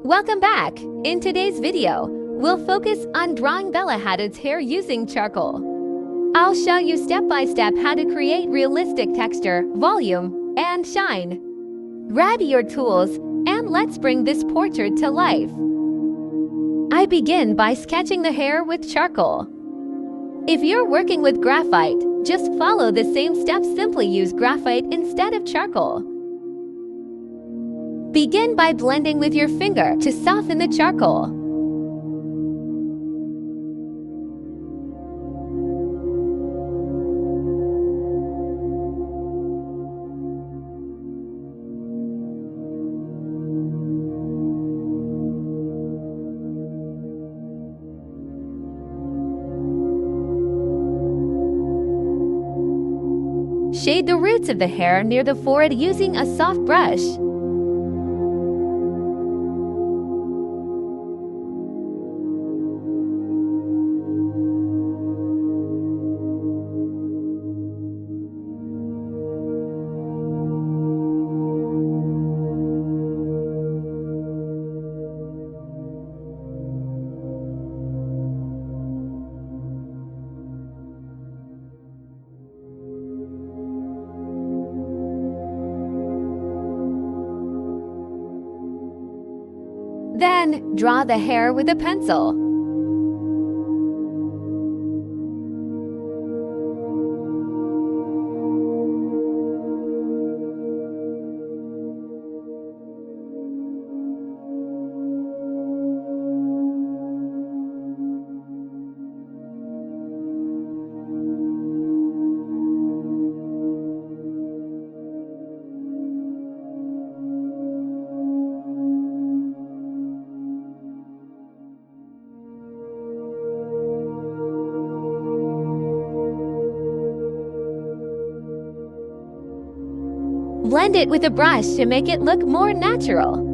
Welcome back! In today's video, we'll focus on drawing Bella Hadid's hair using charcoal. I'll show you step-by-step how to create realistic texture, volume, and shine. Grab your tools and let's bring this portrait to life. I begin by sketching the hair with charcoal. If you're working with graphite, just follow the same steps, simply use graphite instead of charcoal. Begin by blending with your finger to soften the charcoal. Shade the roots of the hair near the forehead using a soft brush. Then, draw the hair with a pencil. Blend it with a brush to make it look more natural.